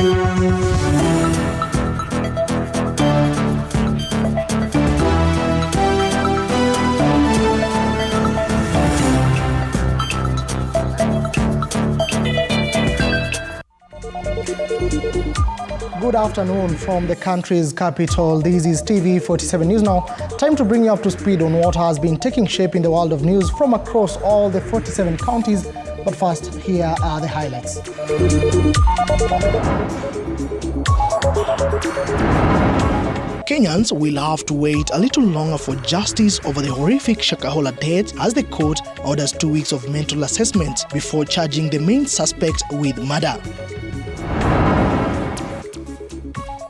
Good afternoon from the country's capital. This is TV47 News Now. Time to bring you up to speed on what has been taking shape in the world of news from across all the 47 counties. But first, here are the highlights. Kenyans will have to wait a little longer for justice over the horrific Shakahola death as the court orders 2 weeks of mental assessment before charging the main suspect with murder.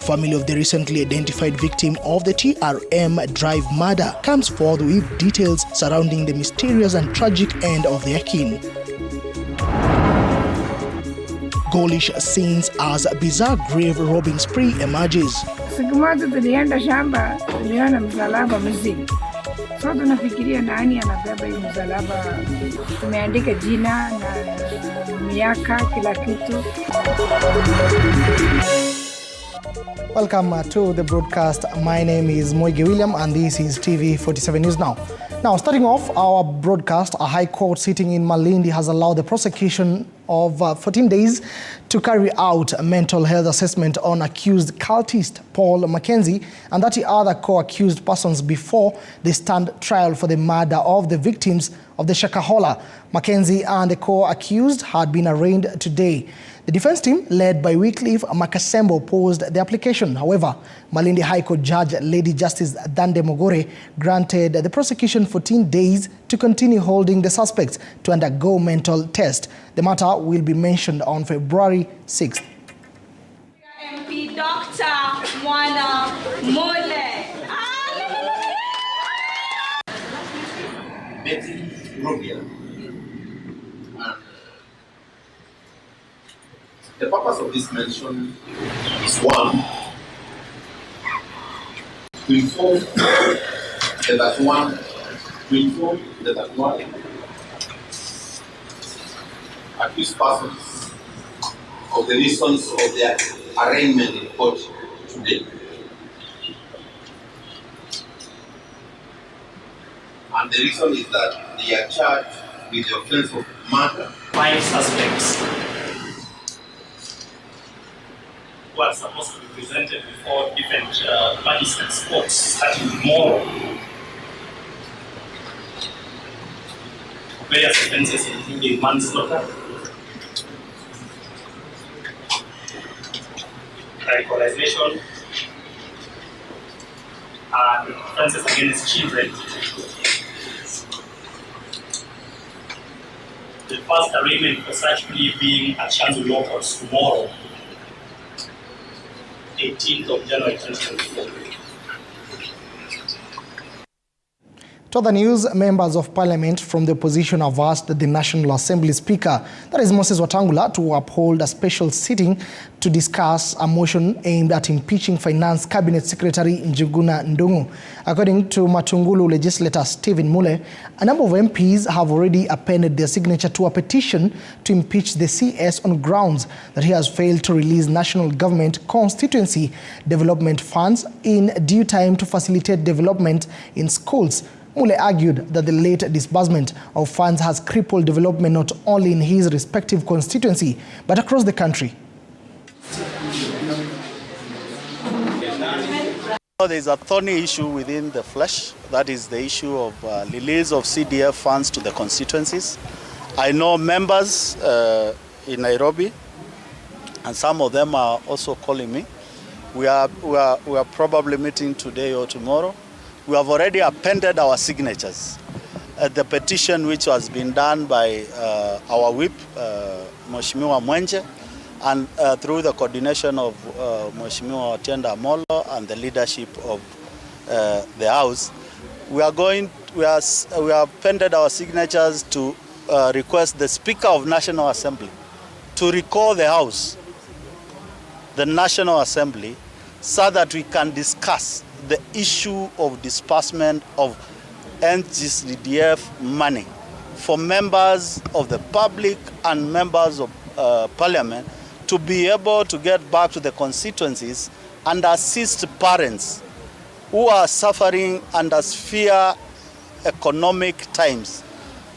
Family of the recently identified victim of the TRM Drive murder comes forward with details surrounding the mysterious and tragic end of their kin. Ghoulish scenes as a bizarre grave robbing spree emerges. Siku moja tulienda shamba, tuliona msalaba mzee. So tunafikiria nani anabeba hii msalaba. Tumeandika jina na miaka kila kitu. Welcome to the broadcast. My name is Moige William and this is TV47 News Now. Now, starting off our broadcast, a high court sitting in Malindi has allowed the prosecution of 14 days to carry out a mental health assessment on accused cultist Paul Mackenzie and 30 other co-accused persons before they stand trial for the murder of the victims of the Shakahola. Mackenzie and the co-accused had been arraigned today. The defense team, led by Wycliffe Makasembo, opposed the application. However, Malindi High Court Judge Lady Justice Dande Mogore granted the prosecution 14 days to continue holding the suspects to undergo mental test. The matter will be mentioned on February 6th. MP Dr. Mwana Mole. Betty Rubia. The purpose of this mention is one, to inform that one accused persons of the reasons of their arraignment in court today. And the reason is that they are charged with the offense of murder. 5 suspects who are supposed to be presented before different magistrates' courts starting tomorrow. Various offences including manslaughter, radicalization, and offences against children. The first arraignment for such plea being at Shanzu Locals tomorrow, 18th of January 2024. To other news, members of parliament from the opposition have asked the National Assembly Speaker, that is Moses Wetangula, to uphold a special sitting to discuss a motion aimed at impeaching Finance Cabinet Secretary Njuguna Ndung'u. According to Matungulu legislator Stephen Mule, a number of MPs have already appended their signature to a petition to impeach the CS on grounds that he has failed to release national government constituency development funds in due time to facilitate development in schools. Mule argued that the late disbursement of funds has crippled development not only in his respective constituency, but across the country. There is a thorny issue within the flesh, that is the issue of release of CDF funds to the constituencies. I know members in Nairobi, and some of them are also calling me. We are probably meeting today or tomorrow. We have already appended our signatures at the petition which has been done by our whip, Mheshimiwa Mwenje, and through the coordination of Mheshimiwa Otienda Amolo and the leadership of the House. We have appended our signatures to request the Speaker of National Assembly to recall the House, the National Assembly, so that we can discuss the issue of disbursement of NGCDF money for members of the public and members of Parliament to be able to get back to the constituencies and assist parents who are suffering under severe economic times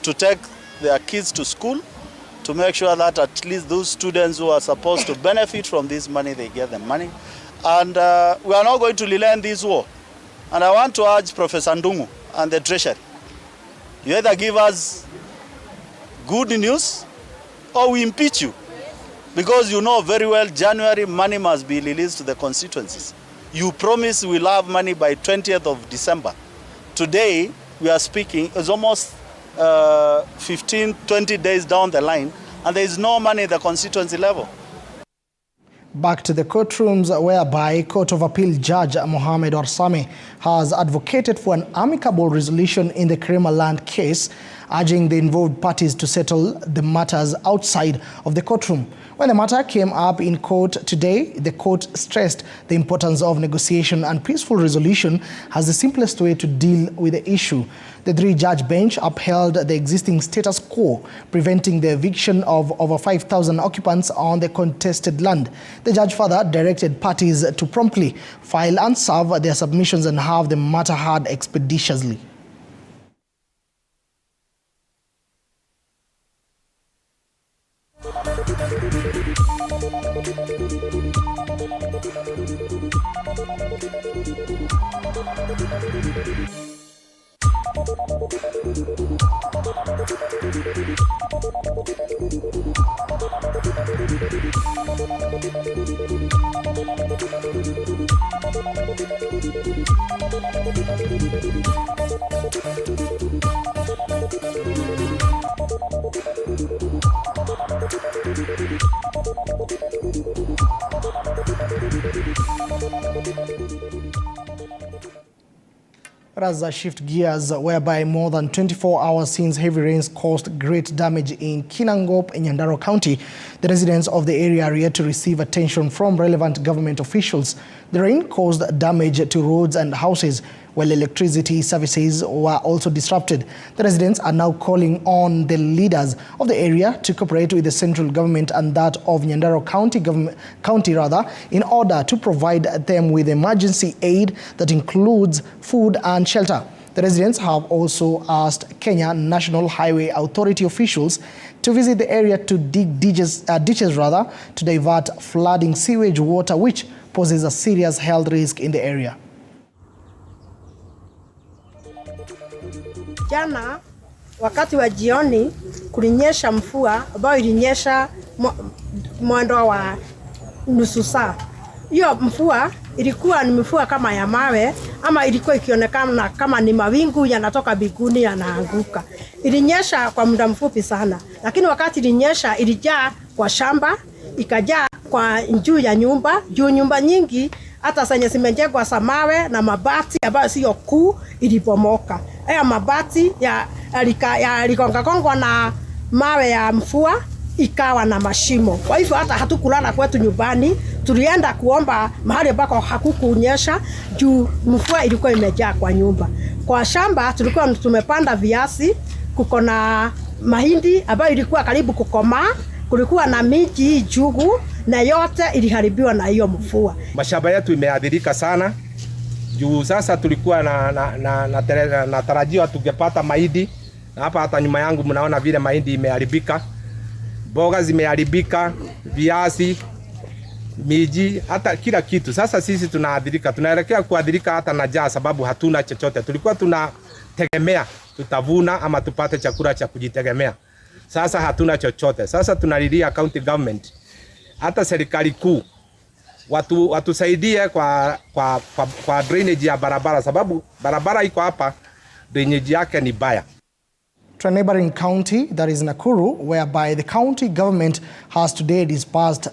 to take their kids to school, to make sure that at least those students who are supposed to benefit from this money, they get the money. And we are not going to relent this war. And I want to urge Professor Ndungu and the Treasury, you either give us good news or we impeach you. Because you know very well January money must be released to the constituencies. You promise we'll have money by 20th of December. Today, we are speaking, it's almost 15, 20 days down the line, and there is no money at the constituency level. Back to the courtrooms, whereby Court of Appeal Judge Mohamed Orsame has advocated for an amicable resolution in the Krema land case, urging the involved parties to settle the matters outside of the courtroom. When the matter came up in court today, the court stressed the importance of negotiation and peaceful resolution as the simplest way to deal with the issue. The three-judge bench upheld the existing status quo, preventing the eviction of over 5,000 occupants on the contested land. The judge further directed parties to promptly file and serve their submissions and have the matter heard expeditiously. As I shift gears, whereby more than 24 hours since heavy rains caused great damage in Kinangop in Nyandarua County, the residents of the area are yet to receive attention from relevant government officials. The rain caused damage to roads and houses, while electricity services were also disrupted. The residents are now calling on the leaders of the area to cooperate with the central government and that of Nyandarua County in order to provide them with emergency aid that includes food and shelter. The residents have also asked Kenya National Highway Authority officials to visit the area to dig ditches to divert flooding sewage water, which poses a serious health risk in the area. Jana wakati wa jioni kulinyesha mvua ambayo ilinyesha mwendo wa nusu saa. Hiyo mvua ilikuwa ni mvua kama ya mawe ama ilikuwa ikionekana kama ni mawingu yanatoka mbinguni yanaanguka. Ilinyesha kwa muda mfupi sana, lakini wakati ilinyesha ilijaa kwa shamba, ikajaa kwa juu ya nyumba, juu nyumba nyingi hata zenye zimejengwa za mawe na mabati ambayo sio kuu ilipomoka. Haya mabati yalikongwa na mawe ya mvua ikawa na mashimo. Kwa hivyo hata hatukulala kwetu nyumbani, tulienda kuomba mahali ambako hakukunyesha juu mvua ilikuwa imejaa kwa nyumba. Kwa shamba tulikuwa tumepanda viazi, kuko na mahindi ambayo ilikuwa karibu kukomaa, kulikuwa na miji jugu na yote iliharibiwa na hiyo mvua. Mashamba yetu imeathirika sana. Juu sasa tulikuwa na tarajio tungepata mahindi, na hapa hata nyuma yangu mnaona vile mahindi imeharibika. Mboga zimeharibika, viazi, miji, hata kila kitu. Sasa sisi tunaathirika, tunaelekea kuathirika hata na njaa sababu hatuna chochote. Tulikuwa tunategemea tutavuna ama tupate chakula cha kujitegemea. Sasa hatuna chochote. Sasa tunalilia county government, hata serikali kuu watusaidie kwa drainage ya barabara sababu barabara iko hapa, drainage yake ni baya. To a neighboring county, that is Nakuru, whereby the county government has today disbursed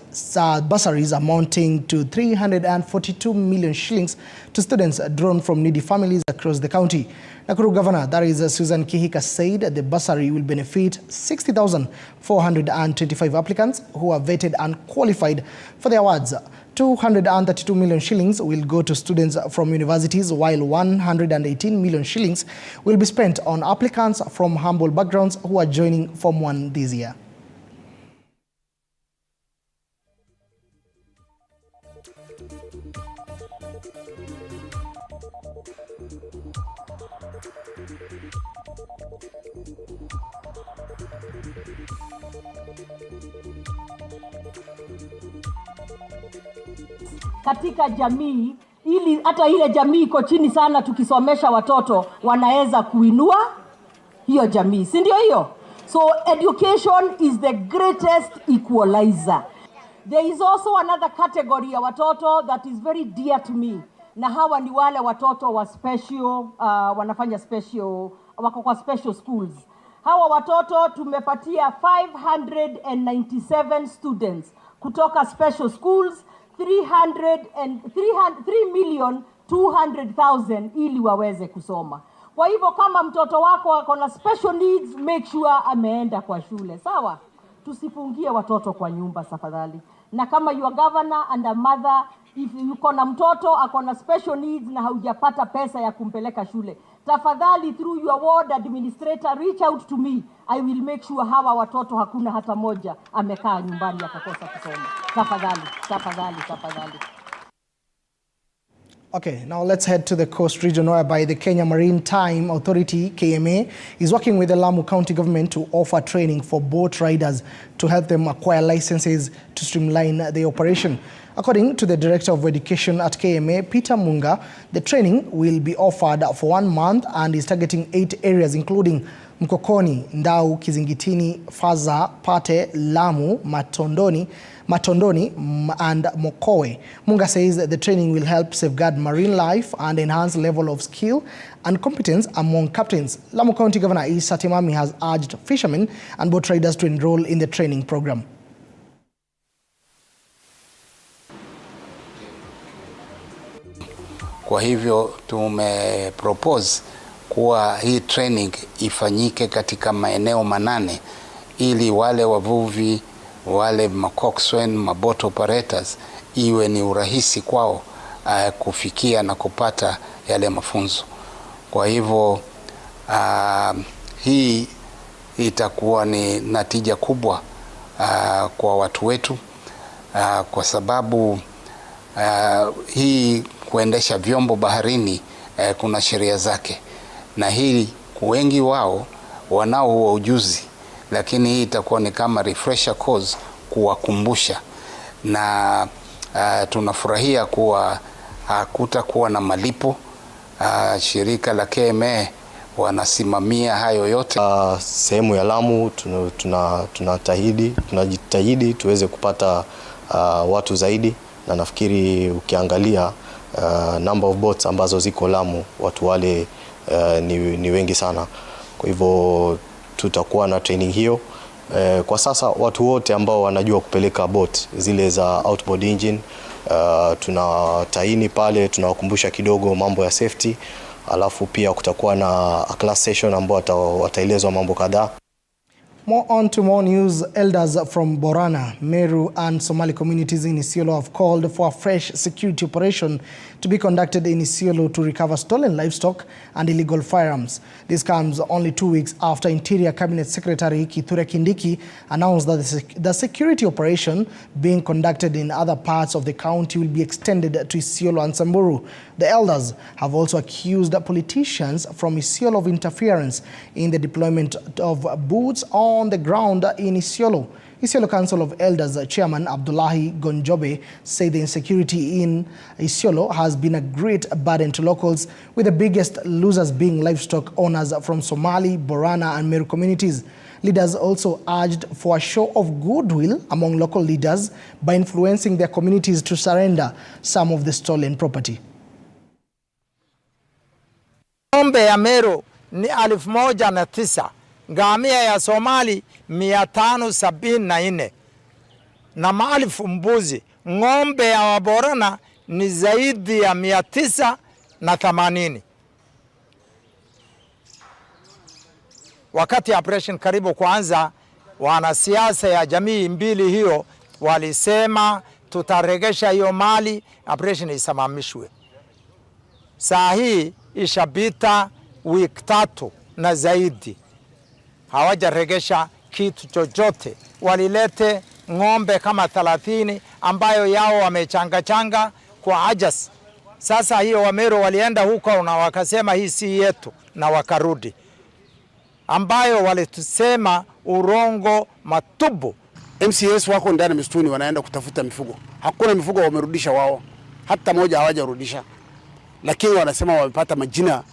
bursaries amounting to 342 million shillings to students drawn from needy families across the county. Nakuru Governor, that is Susan Kihika, said the bursary will benefit 60,425 applicants who are vetted and qualified for the awards. 232 million shillings will go to students from universities, while 118 million shillings will be spent on applicants from humble backgrounds who are joining Form 1 this year. Katika jamii, ili hata ile jamii iko chini sana, tukisomesha watoto wanaweza kuinua hiyo jamii, si ndio hiyo? So education is the greatest equalizer. There is also another category ya watoto that is very dear to me, na hawa ni wale watoto wa special, wanafanya special, wako kwa special schools. Hawa watoto tumepatia 597 students kutoka special schools, 3,200,000 ili waweze kusoma. Kwa hivyo kama mtoto wako ako na special needs, make sure ameenda kwa shule, sawa? Tusifungie watoto kwa nyumba tafadhali. Na kama your governor and a mother, if yuko na mtoto ako na special needs na haujapata pesa ya kumpeleka shule, tafadhali through your ward administrator reach out to me. I will make sure hawa watoto hakuna hata moja amekaa nyumbani akakosa kusoma. Tafadhali, tafadhali, tafadhali. Okay, now let's head to the coast region, whereby the Kenya Maritime Authority, KMA, is working with the Lamu County government to offer training for boat riders to help them acquire licenses to streamline the operation. According to the Director of Education at KMA, Peter Munga, the training will be offered for 1 month and is targeting 8 areas, including Mkokoni, Ndau, Kizingitini, Faza, Pate, Lamu, Matondoni, and Mokowe. Munga says that the training will help safeguard marine life and enhance level of skill and competence among captains. Lamu County Governor Issa Timami has urged fishermen and boat riders to enroll in the training program. Kwa hivyo tumepropose kuwa hii training ifanyike katika maeneo 8 ili wale wavuvi, wale macoxswain, maboat operators iwe ni urahisi kwao kufikia na kupata yale mafunzo. Kwa hivyo hii itakuwa ni natija kubwa kwa watu wetu, kwa sababu hii kuendesha vyombo baharini kuna sheria zake, na hii wengi wao wanao huo ujuzi, lakini hii itakuwa ni kama refresher course kuwakumbusha, na tunafurahia kuwa hakutakuwa na malipo. Shirika la KMA wanasimamia hayo yote. Sehemu ya Lamu tunajitahidi tuweze kupata watu zaidi, na nafikiri ukiangalia number of boats ambazo ziko Lamu, watu wale ni wengi sana. Kwa hivyo tutakuwa na training hiyo. Kwa sasa watu wote ambao wanajua kupeleka boat zile za outboard engine, tunataini pale, tunawakumbusha kidogo mambo ya safety, alafu pia kutakuwa na a class session ambao wataelezwa mambo kadhaa. On to more news. Elders from Borana, Meru and Somali communities in Isiolo have called for a fresh security operation to be conducted in Isiolo to recover stolen livestock and illegal firearms. This comes only 2 weeks after Interior Cabinet Secretary Kithure Kindiki announced that the security operation being conducted in other parts of the county will be extended to Isiolo and Samburu. The elders have also accused politicians from Isiolo of interference in the deployment of boots on the ground in Isiolo. Isiolo Council of Elders Chairman Abdullahi Gonjobe said the insecurity in Isiolo has been a great burden to locals, with the biggest losers being livestock owners from Somali, Borana and Meru communities. Leaders also urged for a show of goodwill among local leaders by influencing their communities to surrender some of the stolen property. Ng'ombe ya Meru ni 1,009, ngamia ya Somali 574 na maelfu mbuzi. Ng'ombe ya Waborana ni zaidi ya 980. Wakati operation karibu kuanza, wanasiasa ya jamii mbili hiyo walisema tutaregesha hiyo mali, operation isamamishwe. Saa hii ishabita wiki 3 na zaidi, hawajaregesha kitu chochote. Walilete ng'ombe kama 30 ambayo yao wamechanga kwa ajas. Sasa hiyo Wameru walienda huko na wakasema hii si yetu na wakarudi, ambayo walitusema urongo matubu. MCS wako ndani msituni wanaenda kutafuta mifugo. Hakuna mifugo wamerudisha wao. Hata moja hawajarudisha. Lakini wanasema wamepata majina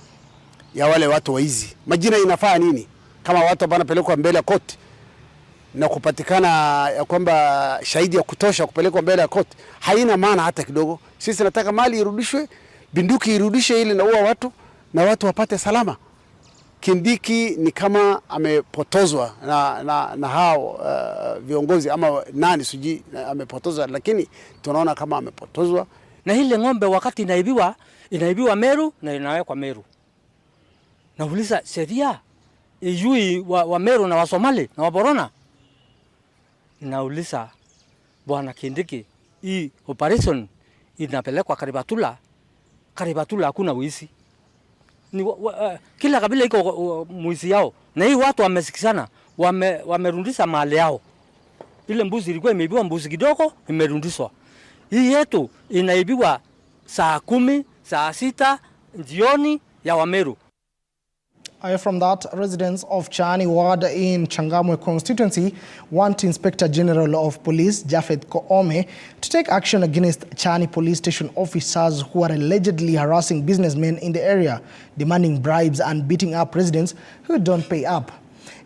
ya wale watu waizi. Majina inafaa nini? Kama watu wanapelekwa mbele ya koti na kupatikana ya kwamba shahidi ya kutosha kupelekwa mbele ya koti, haina maana hata kidogo. Sisi nataka mali irudishwe, binduki irudishe ili naua watu na watu wapate salama. Kindiki ni kama amepotozwa na hao viongozi ama nani siji amepotozwa, lakini tunaona kama amepotozwa. Na ile ng'ombe wakati inaibiwa Meru na inawekwa Meru. Nauliza sheria ijui wa Meru na wa Somali na wa Borona. Nauliza Bwana Kindiki, hii operation inapelekwa Karibatula hakuna wizi. Kila kabila iko mwizi yao. Na hii watu wamesikizana, wamerundisha mali yao. Ile mbuzi ilikuwa imeibiwa mbuzi kidogo, imerundishwa. Hii yetu inaibiwa saa 10, saa 6 jioni ya Wameru. From that, residents of Chani Ward in Changamwe constituency want Inspector General of Police Japhet Koome to take action against Chani police station officers who are allegedly harassing businessmen in the area, demanding bribes and beating up residents who don't pay up.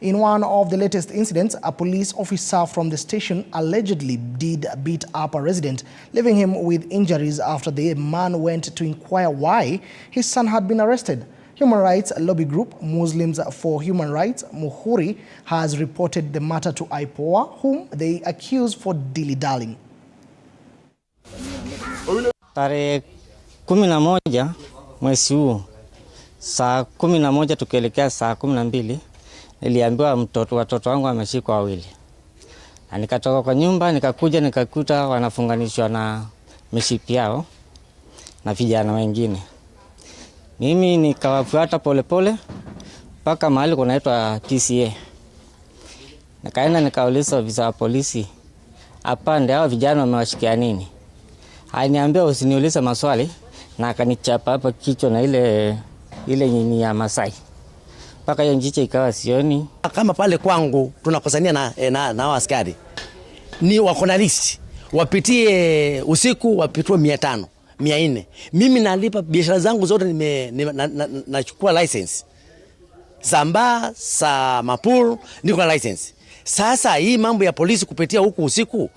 In one of the latest incidents, a police officer from the station allegedly did beat up a resident, leaving him with injuries after the man went to inquire why his son had been arrested. Human rights lobby group Muslims for Human Rights, Muhuri, has reported the matter to IPOA, whom they accuse for dilly-dallying. Tarehe 11 mwezi huu, saa 11 tukielekea saa 12, niliambiwa watoto wangu wameshikwa wawili. Na nikatoka kwa nyumba, nikakuja nikakuta wanafunganishwa na mishipi yao na vijana wengine. Mimi nikawafuata polepole mpaka mahali kunaitwa TCA. Nikaenda nikauliza ofisa wa polisi, apande hao vijana wamewashikia nini? Aliniambia usiniulize maswali, na akanichapa hapa kichwa na ile nyini ya Masai. Mpaka hiyo njiche ikawa sioni. Kama pale kwangu tunakosania na askari, ni wako na list, wapitie usiku wapitwe 500, 400. Mimi nalipa biashara zangu zote, nachukua license. Zamba, sa Mapuru, niko na license. Sasa hii mambo ya polisi kupitia huku usiku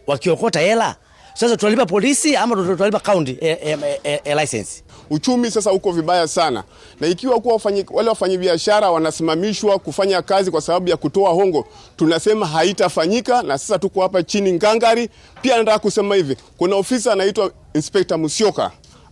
wakiokota hela, sasa tunalipa polisi ama tunalipa county license? Uchumi sasa uko vibaya sana, na ikiwa kuwa wale wafanyabiashara wanasimamishwa kufanya kazi kwa sababu ya kutoa hongo, tunasema haitafanyika. Na sasa tuko hapa chini ngangari. Pia nataka kusema hivi, kuna ofisa anaitwa Inspector Musyoka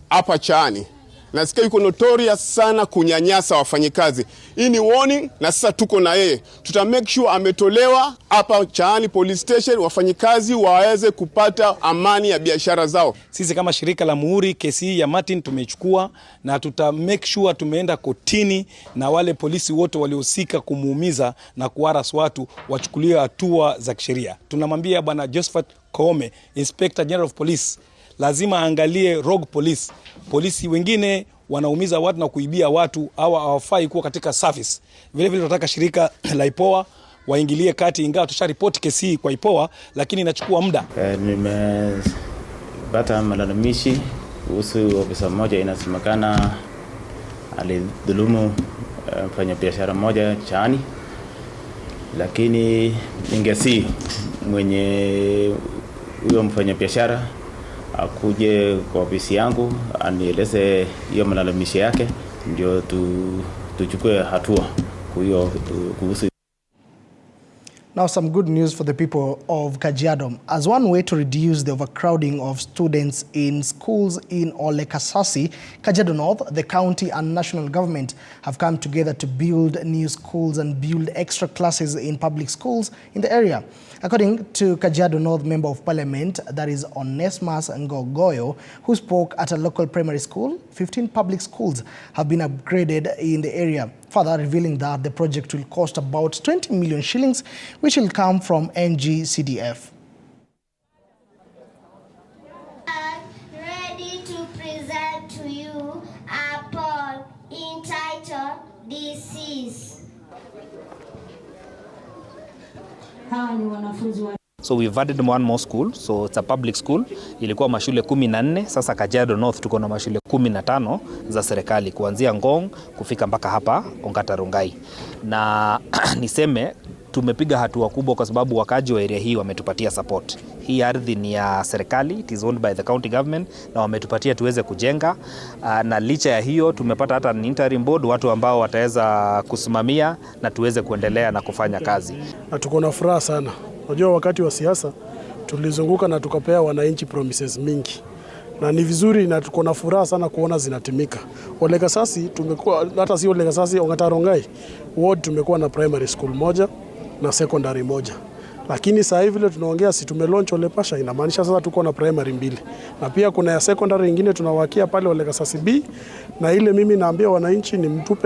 hapa Chani. Nasikia yuko notorious sana kunyanyasa wafanyikazi. Hii ni warning, na sasa tuko na yeye. Tuta make sure ametolewa hapa Chani police station, wafanyikazi waweze kupata amani ya biashara zao. Sisi kama shirika la Muhuri, kesi hii ya Martin tumechukua na tuta make sure tumeenda kotini, na wale polisi wote waliohusika kumuumiza na kuharas watu wachukuliwe hatua za kisheria. Tunamwambia bwana Japhet Koome, Inspector General of Police, lazima angalie rogue police. Polisi wengine wanaumiza watu na kuibia watu, au hawafai kuwa katika service. Vile vile tunataka shirika la IPOA waingilie kati, ingawa tusharipoti kesi hii kwa IPOA, lakini inachukua muda. Nimepata malalamishi kuhusu ofisa mmoja inasemekana alidhulumu mfanyabiashara mmoja Chani, lakini ningesi mwenye huyo mfanyabiashara akuje kwa ofisi yangu anieleze hiyo malalamishi yake, ndio tuchukue hatua kuhusu. Now, some good news for the people of Kajiado. As one way to reduce the overcrowding of students in schools in Ole Kasasi, Kajiado North, the county and national government have come together to build new schools and build extra classes in public schools in the area. According to Kajiado North Member of Parliament, that is Onesmus Ngogoyo, who spoke at a local primary school, 15 public schools have been upgraded in the area. further revealing that the project will cost about 20 million shillings, which will come from NGCDF. Ready to present to you a poem entitled Disease. So we've added one more school, so it's a public school. Ilikuwa mashule 14, sasa Kajiado North tuko na mashule 15 za serikali kuanzia Ngong kufika mpaka hapa Ongata Rongai. Na niseme tumepiga hatua kubwa kwa sababu wakaji wa area hii wametupatia support. Hii ardhi ni ya serikali, it is owned by the county government, na wametupatia tuweze kujenga. Na licha ya hiyo tumepata hata an interim board, watu ambao wataweza kusimamia na tuweze kuendelea na kufanya kazi. Na tuko na furaha sana. Unajua wakati wa siasa tulizunguka na tukapea wananchi promises mingi. Na ni vizuri na tuko na furaha sana kuona zinatimika. Olegasasi tumekuwa hata si Olegasasi Ongata Rongai ward tumekuwa na primary school moja na secondary moja. Lakini sasa hivi vile tunaongea si tumelaunch Ole Pasha, inamaanisha sasa tuko na primary 2. Na pia kuna ya secondary nyingine tunawakia pale Olegasasi B, na ile mimi naambia wananchi ni mtupe